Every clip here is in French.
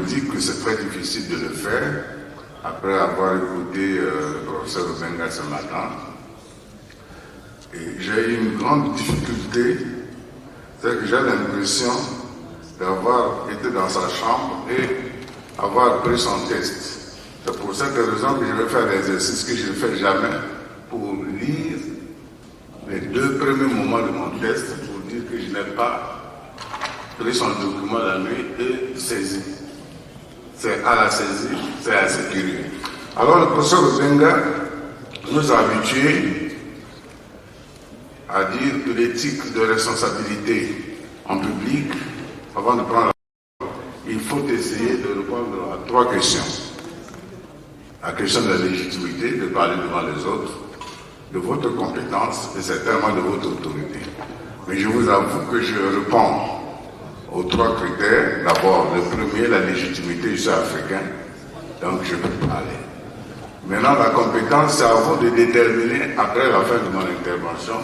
dis que c'est très difficile de le faire après avoir écouté le professeur Obenga ce matin. Et j'ai eu une grande difficulté, c'est que j'ai l'impression d'avoir été dans sa chambre et avoir pris son texte. C'est pour cette raison que je vais faire l'exercice que je ne fais jamais pour lire les 2 premiers moments de mon texte pour dire que je n'ai pas pris son document la nuit et saisi. C'est à la saisie, c'est assez curieux. Alors le professeur Obenga nous a habitués à dire que l'éthique de responsabilité en public, avant de prendre la parole, il faut essayer de répondre à 3 questions. La question de la légitimité, de parler devant les autres, de votre compétence et certainement de votre autorité. Mais je vous avoue que je réponds aux 3 critères. D'abord, le premier, la légitimité, je suis africain, donc je peux parler. Maintenant, la compétence, c'est à vous de déterminer, après la fin de mon intervention,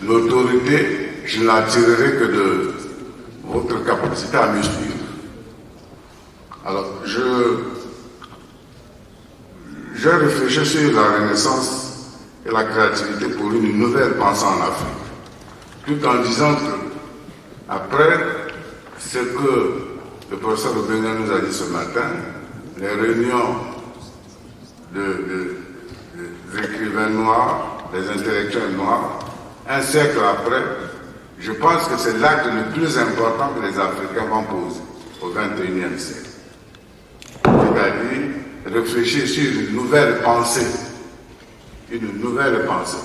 l'autorité, je ne la tirerai que de votre capacité à me suivre. Alors, j'ai réfléchi sur la renaissance et la créativité pour une nouvelle pensée en Afrique, tout en disant que, après ce que le professeur Obenga nous a dit ce matin, les réunions des écrivains noirs, des intellectuels noirs, un siècle après, je pense que c'est l'acte le plus important que les Africains vont poser au XXIe siècle. C'est-à-dire réfléchir sur une nouvelle pensée. Une nouvelle pensée.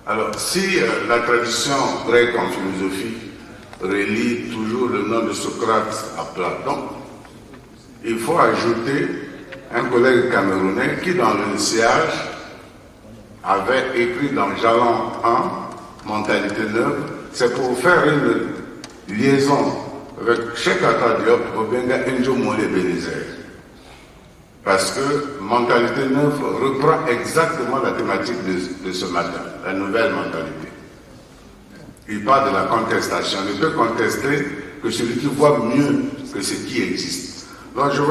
Alors, si la tradition grecque en philosophie relie toujours le nom de Socrate à Platon, il faut ajouter un collègue camerounais qui, dans le sillage, avait écrit dans Jalon 1, Mentalité neuve, c'est pour faire une liaison avec Cheikh Anta Diop, Obenga Njo Mole Bénézer. Parce que Mentalité neuve reprend exactement la thématique de ce matin, la nouvelle mentalité. Il parle de la contestation. Il ne peut contester que celui qui voit mieux que ce qui existe. Donc je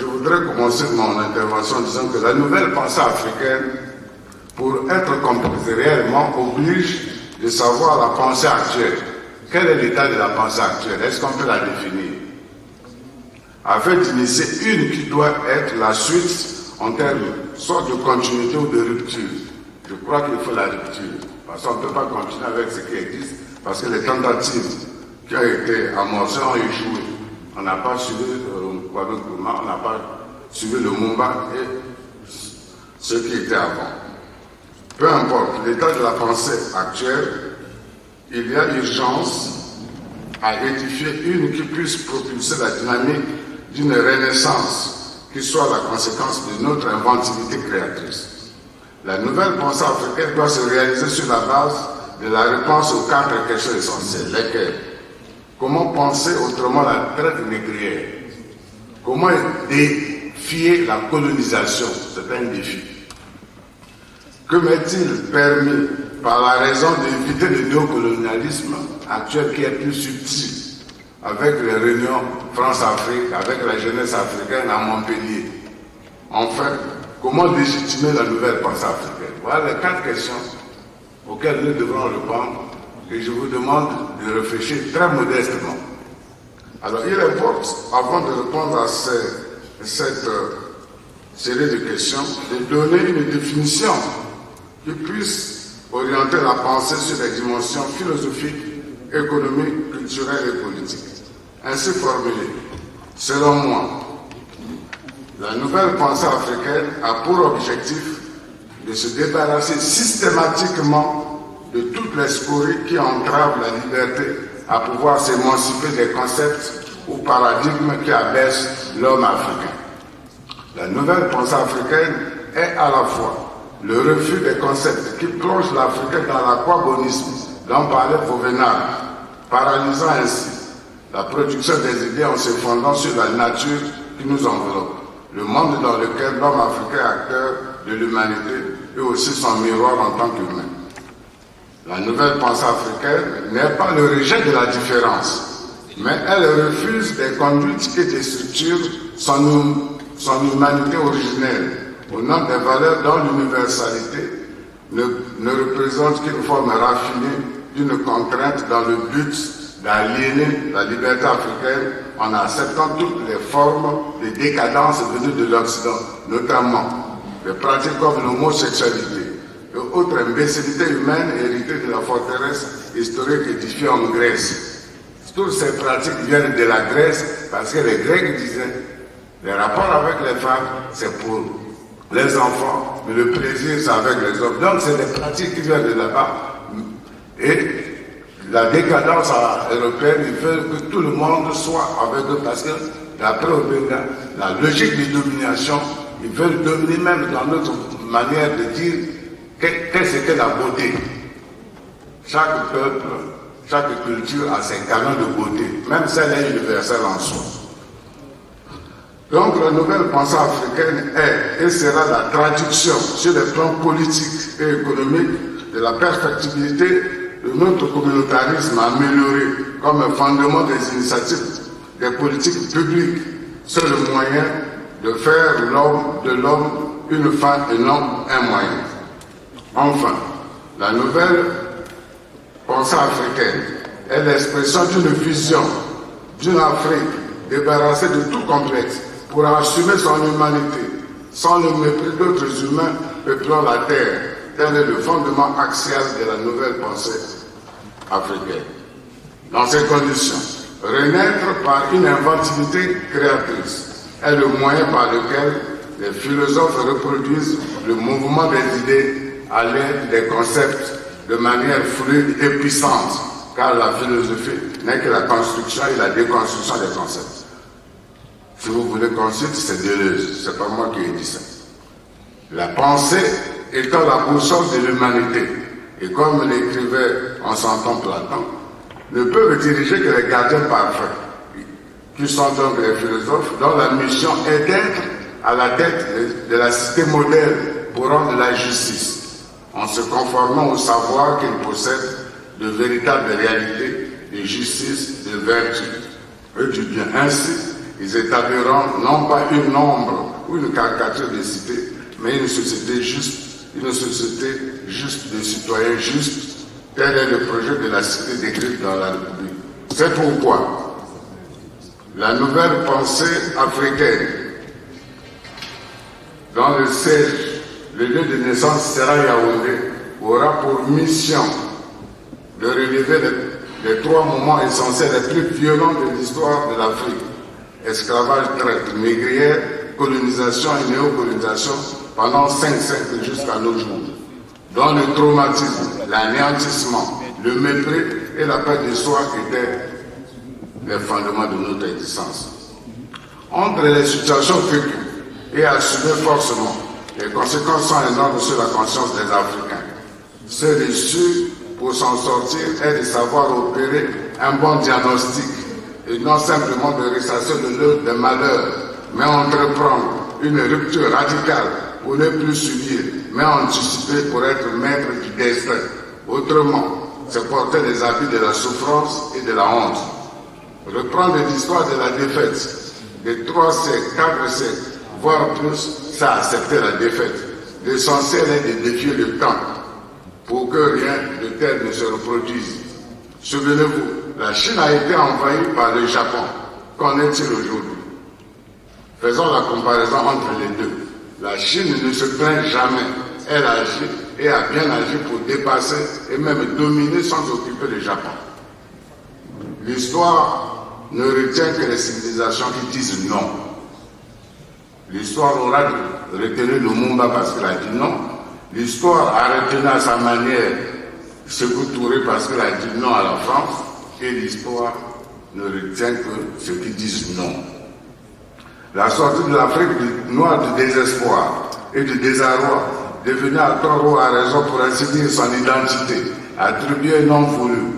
voudrais commencer mon intervention en disant que la nouvelle pensée africaine, pour être comprise réellement, oblige de savoir la pensée actuelle. Quel est l'état de la pensée actuelle? Est-ce qu'on peut la définir? Afin d'initier une qui doit être la suite en termes soit de continuité ou de rupture. Je crois qu'il faut la rupture. Parce qu'on ne peut pas continuer avec ce qui existe, parce que les tentatives qui ont été amorcées ont échoué. On n'a pas suivi le Kwame Nkrumah, on n'a pas suivi le Mumba et ce qui était avant. Peu importe l'état de la pensée actuelle, il y a urgence à édifier une qui puisse propulser la dynamique d'une renaissance qui soit la conséquence de notre inventivité créatrice. La nouvelle pensée africaine doit se réaliser sur la base de la réponse aux 4 questions essentielles. Lesquelles? Comment penser autrement la traite négrière? Comment défier la colonisation? C'est un défi. Que m'est-il permis par la raison d'éviter le néocolonialisme actuel qui est plus subtil avec les réunions France-Afrique, avec la jeunesse africaine à Montpellier? Enfin, comment légitimer la nouvelle pensée africaine? Voilà les 4 questions auxquelles nous devrons répondre et je vous demande de réfléchir très modestement. Alors il importe, avant de répondre à cette série de questions, de donner une définition qui puisse orienter la pensée sur les dimensions philosophiques, économiques, culturelles et politiques. Ainsi formulée, selon moi, la nouvelle pensée africaine a pour objectif de se débarrasser systématiquement de toutes les scories qui entravent la liberté à pouvoir s'émanciper des concepts ou paradigmes qui abaissent l'homme africain. La nouvelle pensée africaine est à la fois le refus des concepts qui plongent l'Africain dans l'aquabonisme dont parlait Vauvenard, paralysant ainsi la production des idées en se fondant sur la nature qui nous enveloppe, le monde dans lequel l'homme africain est acteur de l'humanité et aussi son miroir en tant qu'humain. La nouvelle pensée africaine n'est pas le rejet de la différence, mais elle refuse des conduites et des structures son humanité originelle, au nom des valeurs dont l'universalité ne représente qu'une forme raffinée d'une contrainte dans le but d'aliéner la liberté africaine en acceptant toutes les formes de décadence venues de l'Occident, notamment les pratiques comme l'homosexualité et autres imbécilités humaines héritées de la forteresse historique édifiée en Grèce. Toutes ces pratiques viennent de la Grèce parce que les Grecs disaient les rapports avec les femmes, c'est pour les enfants, mais le plaisir, c'est avec les hommes. Donc, c'est des pratiques qui viennent de là-bas. Et la décadence européenne, ils veulent que tout le monde soit avec eux parce que, d'après Obenga, la logique de domination, ils veulent dominer même dans notre manière de dire qu'est-ce que la beauté. Chaque peuple, chaque culture a ses canons de beauté, même celle est universelle en soi. Donc la nouvelle pensée africaine est et sera la traduction sur les plans politiques et économiques de la perfectibilité de notre communautarisme amélioré comme un fondement des initiatives des politiques publiques. C'est le moyen de faire de l'homme une fin et non un moyen. Enfin, la nouvelle pensée africaine est l'expression d'une vision d'une Afrique débarrassée de tout complexe pour assumer son humanité, sans le mépris d'autres humains peuplant la terre. Tel est le fondement axial de la nouvelle pensée africaine. Dans ces conditions, renaître par une inventivité créatrice est le moyen par lequel les philosophes reproduisent le mouvement des idées à l'aide des concepts de manière fluide et puissante, car la philosophie n'est que la construction et la déconstruction des concepts. Si vous voulez consulter, c'est Deleuze, c'est pas moi qui ai dit ça. La pensée étant la boussole de l'humanité, et comme l'écrivait en son temps Platon, ne peuvent diriger que les gardiens parfaits, qui sont donc les philosophes, dont la mission est d'être à la tête de la cité modèle pour rendre la justice, en se conformant au savoir qu'ils possèdent de véritables réalités, de justice, de vertu et du bien. Ainsi, ils établiront non pas une ombre ou une caricature de cité, mais une société juste de citoyens justes. Tel est le projet de la cité décrite dans la République. C'est pourquoi la nouvelle pensée africaine, dont le siège, le lieu de naissance sera Yaoundé, aura pour mission de relever les trois moments essentiels les plus violents de l'histoire de l'Afrique: esclavage, traite, négrière, colonisation et néocolonisation pendant 5 siècles jusqu'à nos jours, dont le traumatisme, l'anéantissement, le mépris et la perte de soi étaient les fondements de notre existence. Entre les situations vécues et assumées forcément, les conséquences sont énormes sur la conscience des Africains. Seul issue pour s'en sortir est de savoir opérer un bon diagnostic et non simplement de ressasser le lot des malheurs, mais entreprendre une rupture radicale pour ne plus subir, mais anticiper pour être maître du destin. Autrement, c'est porter les habits de la souffrance et de la honte. Reprendre l'histoire de la défaite, de 3 siècles, 4 siècles, voire plus, c'est accepter la défaite. L'essentiel est de défier le temps pour que rien de tel ne se reproduise. Souvenez-vous, la Chine a été envahie par le Japon. Qu'en est-il aujourd'hui? Faisons la comparaison entre les deux. La Chine ne se plaint jamais. Elle agit et a bien agi pour dépasser et même dominer sans occuper le Japon. L'histoire ne retient que les civilisations qui disent non. L'histoire aura retenu Lumumba parce qu'il a dit non. L'histoire a retenu à sa manière Sékou Touré parce qu'il a dit non à la France. Et l'histoire ne retient que ceux qui disent non. La sortie de l'Afrique noire du désespoir et du désarroi, devenue à tort ou à raison pour ainsi dire son identité, attribuée non voulue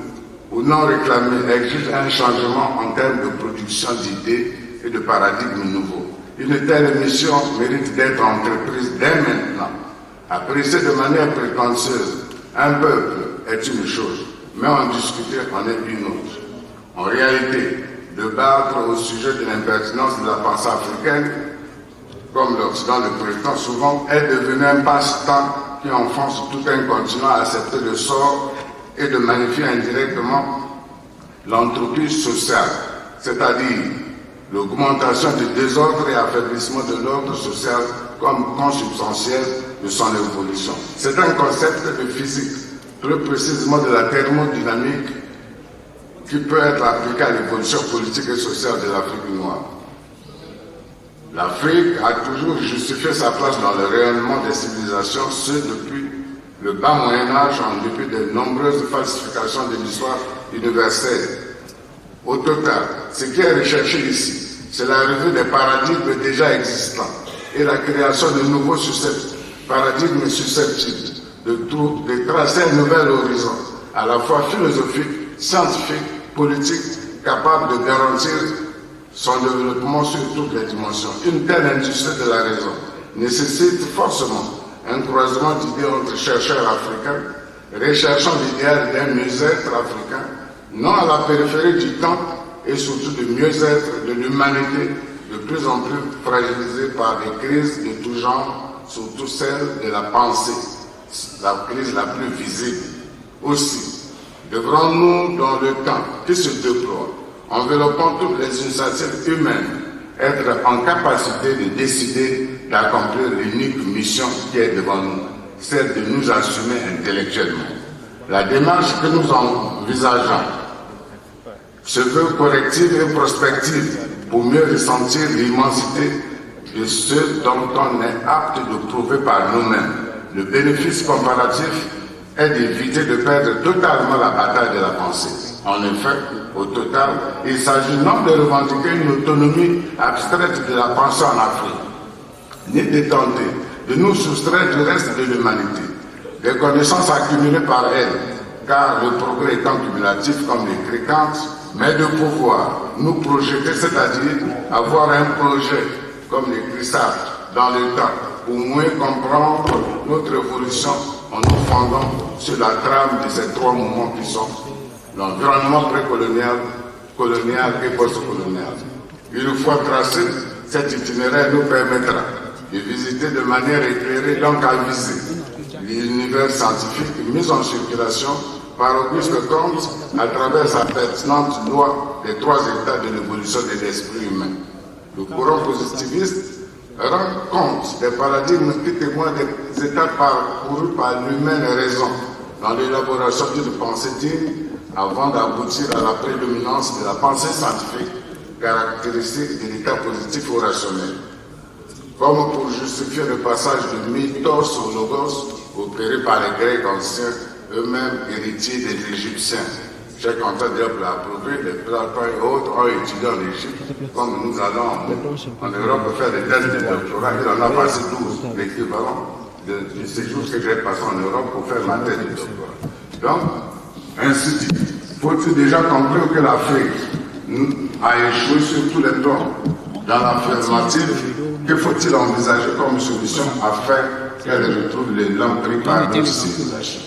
ou non réclamée, exige un changement en termes de production d'idées et de paradigmes nouveaux. Une telle mission mérite d'être entreprise dès maintenant. Apprécier de manière prétentieuse un peuple est une chose, mais en discuter en est une autre. En réalité, débattre au sujet de l'impertinence de la pensée africaine, comme l'Occident le prétend souvent, est devenu un passe-temps qui enfonce tout un continent à accepter le sort et de magnifier indirectement l'entropie sociale, c'est-à-dire l'augmentation du désordre et affaiblissement de l'ordre social comme consubstantiel de son évolution. C'est un concept de physique, plus précisément de la thermodynamique, qui peut être appliqué à l'évolution politique et sociale de l'Afrique noire. L'Afrique a toujours justifié sa place dans le rayonnement des civilisations, ce depuis le bas Moyen-Âge, en dépit de nombreuses falsifications de l'histoire universelle. Au total, ce qui est recherché ici, c'est la revue des paradigmes déjà existants et la création de nouveaux paradigmes susceptibles de tracer un nouvel horizon, à la fois philosophique, scientifique, politique, capable de garantir son développement sur toutes les dimensions. Une telle industrie de la raison nécessite forcément un croisement d'idées entre chercheurs africains, recherchant l'idéal d'un mieux-être africain, non à la périphérie du temps et surtout du mieux-être de l'humanité, de plus en plus fragilisée par des crises de tout genre, surtout celle de la pensée, la crise la plus visible. Aussi, devrons-nous, dans le temps qui se déploie, enveloppant toutes les initiatives humaines, être en capacité de décider d'accomplir l'unique mission qui est devant nous, celle de nous assumer intellectuellement. La démarche que nous envisageons se veut corrective et prospective pour mieux ressentir l'immensité de ce dont on est apte de prouver par nous-mêmes. Le bénéfice comparatif est d'éviter de perdre totalement la bataille de la pensée. En effet, au total, il s'agit non de revendiquer une autonomie abstraite de la pensée en Afrique, ni de tenter de nous soustraire du reste de l'humanité, des connaissances accumulées par elle, car le progrès étant cumulatif comme l'écrit Kant, mais de pouvoir nous projeter, c'est-à-dire avoir un projet, comme l'écrit Sartre, dans le temps, pour mieux comprendre notre évolution en nous fondant sur la trame de ces trois mouvements qui sont l'environnement précolonial, colonial et postcolonial. Une fois tracé, cet itinéraire nous permettra de visiter de manière éclairée, donc avisée, l'univers scientifique mis en circulation par Auguste Comte à travers sa pertinente loi des trois états de l'évolution de l'esprit humain. Le courant positiviste rend compte des paradigmes qui témoignent des étapes parcourues par l'humaine raison dans l'élaboration d'une pensée digne avant d'aboutir à la prédominance de la pensée scientifique caractéristique de l'état positif ou rationnel. Comme pour justifier le passage du mythos au logos opéré par les Grecs anciens, eux-mêmes héritiers des Égyptiens. Cheikh Anta Diop l'a approuvé, les Platon et autres ont étudié en Égypte, comme nous allons en Europe faire des thèses de doctorat. Il en a passé 12, l'équivalent du séjour que j'ai passé en Europe pour faire ma thèse de doctorat. Donc, ainsi dit, faut-il déjà conclure que l'Afrique a échoué sur tous les plans dans l'affirmative? Que faut-il envisager comme solution afin qu'elle retrouve l'élan pris par notre civilisation?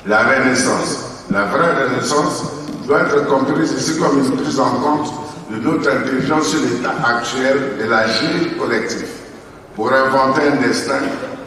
La renaissance. La vraie renaissance doit être comprise ici comme une prise en compte de notre intelligence sur l'état actuel de l'agir collectif pour inventer un destin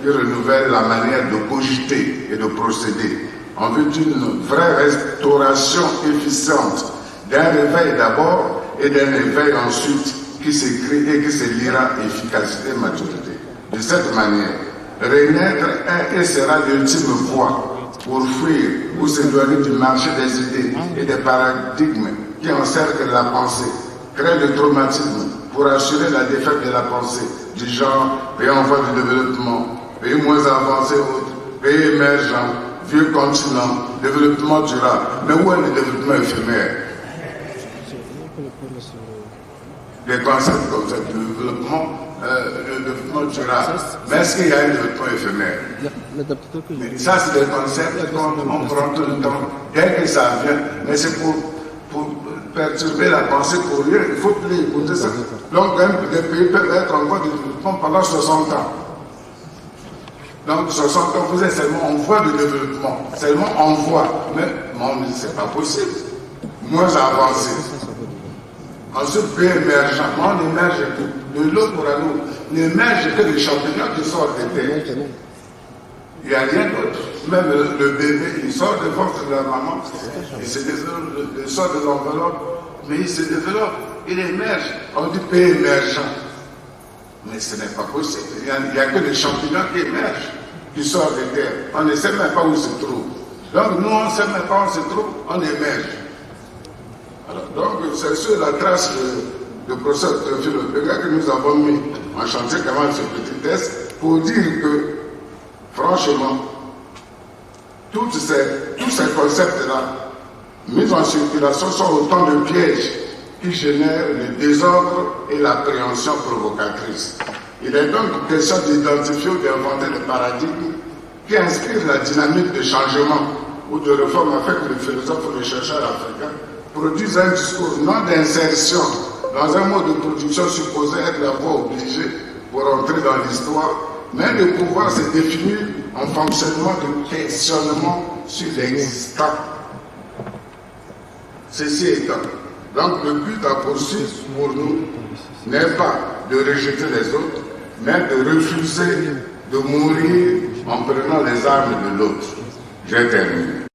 qui renouvelle la manière de cogiter et de procéder en vue d'une vraie restauration efficiente d'un réveil d'abord et d'un éveil ensuite qui s'écrit et qui se lira efficacité et maturité. De cette manière, renaître est et sera l'ultime voie pour fuir ou s'éloigner du marché des idées et des paradigmes qui encerclent la pensée, créent le traumatisme pour assurer la défaite de la pensée, du genre pays en voie de développement, pays moins avancés autres, pays émergents, vieux continents, développement durable. Mais où est le développement éphémère? Des concepts comme ça, le développement durable. Mais est-ce qu'il y a un développement éphémère? Mais ça, c'est des concepts qu'on prend tout le temps. Dès que ça vient, mais c'est pour perturber la pensée pour rien. Il faut plus écouter ça. Donc, des pays peuvent être en voie de développement pendant 60 ans. Donc, 60 ans, vous êtes seulement en voie de développement. Seulement en voie. Mais on dit, c'est pas possible. Moins avancé. Ensuite, pays émergent. On émerge de l'eau pour à l'eau. N'émerge que les champignons qui sortent des terres. Il n'y a rien d'autre. Même le bébé, il sort de ventre de la maman, il sort de l'enveloppe, mais il se développe, il émerge. On dit pays émergent. Mais ce n'est pas possible. Il n'y a que les champignons qui émergent, qui sortent des terres. On ne sait même pas où ils se trouvent. Donc nous, on ne sait même pas où on se trouve, on émerge. Alors, donc c'est sur la trace de professeur Théophile Obiega que nous avons mis en chantier quand même ce petit test pour dire que, franchement, tous ces concepts-là, mis en circulation, sont autant de pièges qui génèrent le désordre et l'appréhension provocatrice. Il est donc question d'identifier ou d'inventer des paradigmes qui inspirent la dynamique de changement ou de réforme afin que les philosophes ou les chercheurs africains produisent un discours non d'insertion dans un mode de production supposé être la voie obligée pour entrer dans l'histoire, mais de pouvoir se définir en fonctionnement de questionnement sur l'existant. Ceci étant, donc le but à poursuivre pour nous n'est pas de rejeter les autres, mais de refuser de mourir en prenant les armes de l'autre. J'ai terminé.